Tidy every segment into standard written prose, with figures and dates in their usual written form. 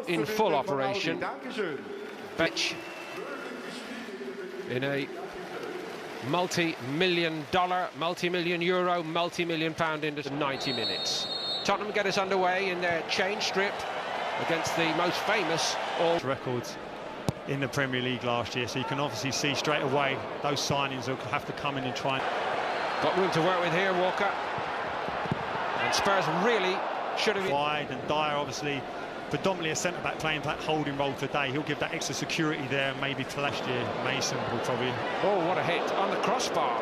in full operation. Betch in a multi-million dollar, multi-million euro, multi-million pound into 90 minutes. Tottenham get us underway in their change strip against the most famous records in the Premier League last year, so you can obviously see straight away those signings will have to come in and try. Got room to work with here, Walker. And Spurs really should have been wide, and Dyer obviously predominantly a centre-back playing that holding role today. He'll give that extra security there, maybe to last year. Mason will probably... Oh, what a hit on the crossbar.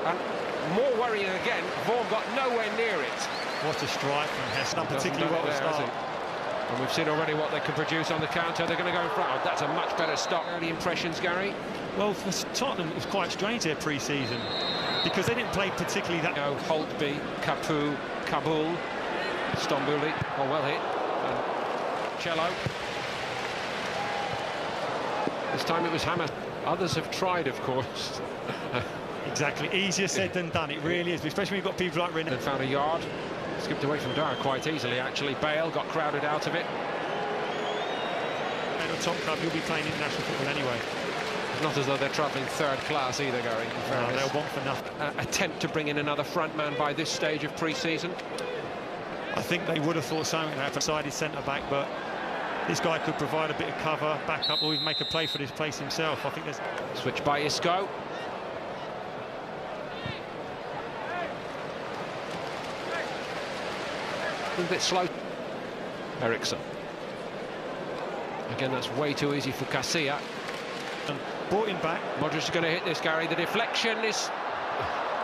And more worrying again, Vaughan got nowhere near it. What a strike from Heston, particularly what a start. And we've seen already what they can produce on the counter. They're going to go in front. Oh, that's a much better start. Early impressions, Gary? Well, for Tottenham, it was quite strange their pre-season, because they didn't play particularly that... Holtby, Capu, Kabul, Stambouli. Oh, well hit. Cello. This time it was Hammer. Others have tried, of course. Exactly. Easier said than done. It really is, especially when you've got people like Rinne. And found a yard. Skipped away from Dyer quite easily, actually. Bale got crowded out of it. At a top club, he'll be playing international football anyway. It's not as though they're travelling third class either, Gary. No, they'll want for nothing. Attempt to bring in another front man by this stage of pre-season. I think they would have thought something like that beside his centre-back, but this guy could provide a bit of cover, back up, or even make a play for this place himself. I think there's... Switch by Isco. A little bit slow. Ericsson. Again, that's way too easy for Casilla. And brought him back. Modric is going to hit this, Gary. The deflection is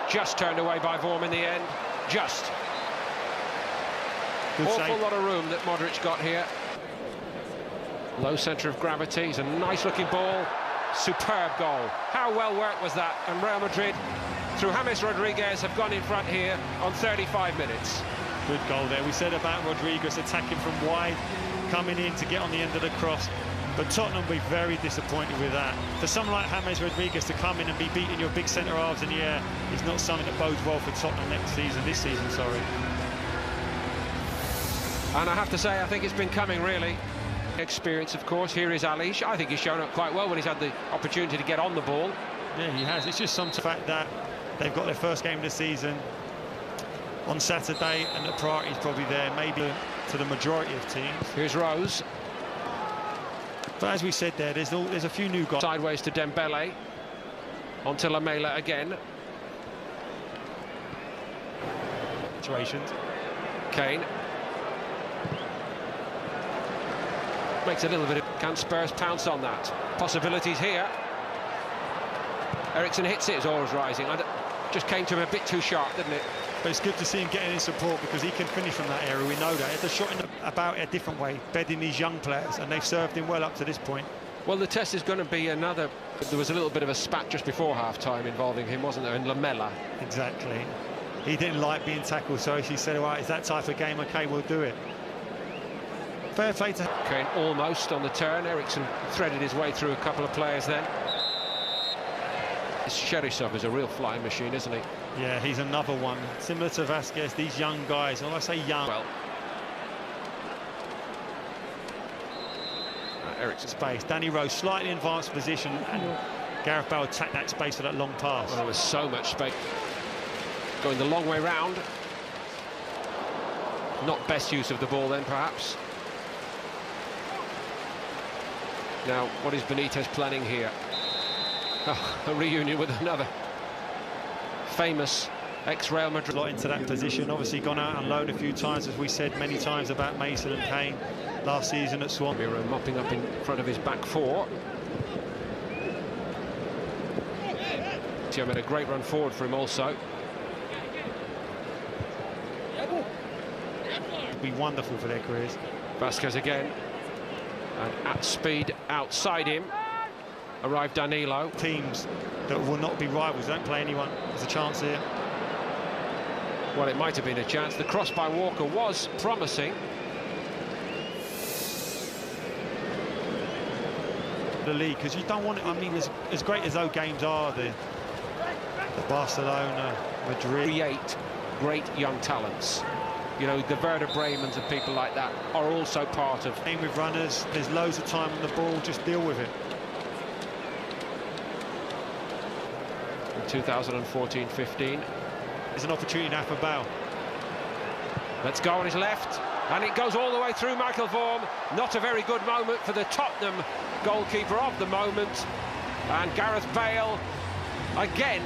just turned away by Vorm in the end. Just. Good Awful save. lot of room that Modric got here. Low centre of gravity. It's a nice-looking ball. Superb goal. How well worked was that? And Real Madrid, through James Rodriguez, have gone in front here on 35 minutes. Good goal there. We said about Rodriguez attacking from wide, coming in to get on the end of the cross. But Tottenham will be very disappointed with that. For someone like James Rodriguez to come in and be beating your big centre halves in the air is not something that bodes well for Tottenham this season, sorry. And I have to say, I think it's been coming, really. Experience, of course. Here is Alish. I think he's shown up quite well when he's had the opportunity to get on the ball. Yeah, he has. It's just some fact that they've got their first game of the season on Saturday, and the priority is probably there, maybe to the majority of teams. Here's Rose. But as we said there, there's a few new guys. Sideways to Dembele. On to Lamela again. Situations. Kane. Makes a little bit of... Can Spurs pounce on that? Possibilities here. Ericsson hits it, it's always rising. Just came to him a bit too sharp, didn't it? But it's good to see him getting in support, because he can finish from that area, we know that. They're shot about a different way, bedding these young players, and they've served him well up to this point. Well, the test is going to be another... There was a little bit of a spat just before half-time involving him, wasn't there, and Lamela. Exactly. He didn't like being tackled, so he said, all right, it's that type of game, OK, we'll do it. Fair play to... Kane almost on the turn. Ericsson threaded his way through a couple of players then. Cheryshev is a real flying machine, isn't he? Yeah, he's another one. Similar to Vasquez, these young guys, when I say young... Well... Ericsson. Space. Danny Rose, slightly advanced position, and Gareth Bale attacked that space for that long pass. Well, there was so much space. Going the long way round. Not best use of the ball then, perhaps. Now, what is Benitez planning here? Oh, a reunion with another famous ex-Real Madrid. A lot into that position, obviously gone out on loan a few times, as we said many times about Mason and Kane last season at Swansea. Miro mopping up in front of his back four. He made a great run forward for him also. It'd be wonderful for their careers. Vasquez again. And at speed outside him arrived Danilo. Teams that will not be rivals, don't play anyone. There's a chance here. Well, it might have been a chance. The cross by Walker was promising. The league, because you don't want it. I mean, as great as those games are, the Barcelona, Madrid. Create great young talents. You know, the Werder Bremens and people like that are also part of... Playing with runners, there's loads of time on the ball, just deal with it. In 2014-15. There's an opportunity now for Bale. Let's go on his left, and it goes all the way through Michael Vorm. Not a very good moment for the Tottenham goalkeeper of the moment. And Gareth Bale, again,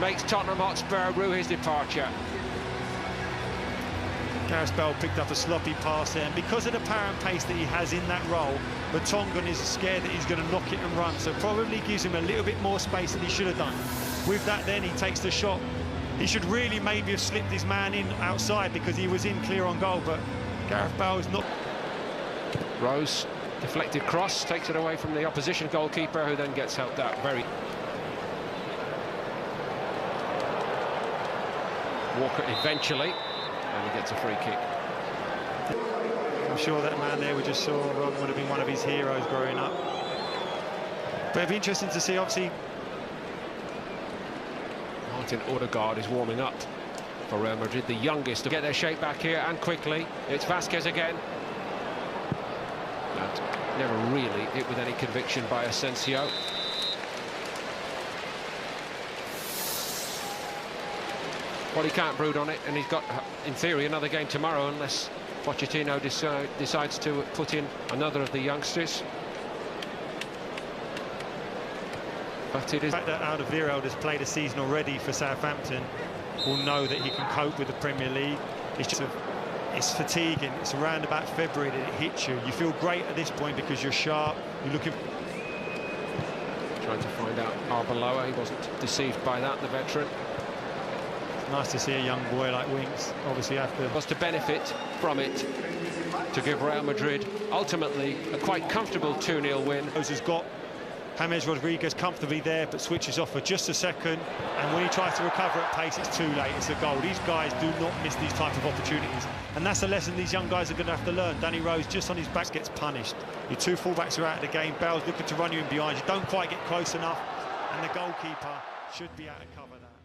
makes Tottenham Hotspur rue his departure. Gareth Bale picked up a sloppy pass there, and because of the power and pace that he has in that role, Vertonghen is scared that he's going to knock it and run, so probably gives him a little bit more space than he should have done. With that then, he takes the shot. He should really maybe have slipped his man in outside because he was in clear on goal, but Gareth Bale is not... Rose, deflected cross, takes it away from the opposition goalkeeper, who then gets helped out very... Walker eventually, and he gets a free kick. I'm sure that man there we just saw would have been one of his heroes growing up. But it'd be interesting to see, obviously... Martin Odegaard is warming up for Real Madrid, the youngest to get their shape back here, and quickly. It's Vasquez again. And never really hit with any conviction by Asensio. Well, he can't brood on it, and he's got, in theory, another game tomorrow, unless Pochettino decides to put in another of the youngsters. But it is... The fact that Alderweireld has played a season already for Southampton will know that he can cope with the Premier League. It's just it's fatiguing. It's around about February that it hits you. You feel great at this point because you're sharp, you're looking... Trying to find out Arbeloa. He wasn't deceived by that, the veteran. Nice to see a young boy like Winks, obviously after... Was to benefit from it, to give Real Madrid ultimately a quite comfortable 2-0 win. Has got James Rodriguez comfortably there, but switches off for just a second, and when he tries to recover at pace, it's too late. It's a goal. These guys do not miss these type of opportunities, and that's a lesson these young guys are going to have to learn. Danny Rose, just on his back, gets punished. Your two fullbacks are out of the game. Bale's looking to run you in behind. You don't quite get close enough, and the goalkeeper should be able to cover that.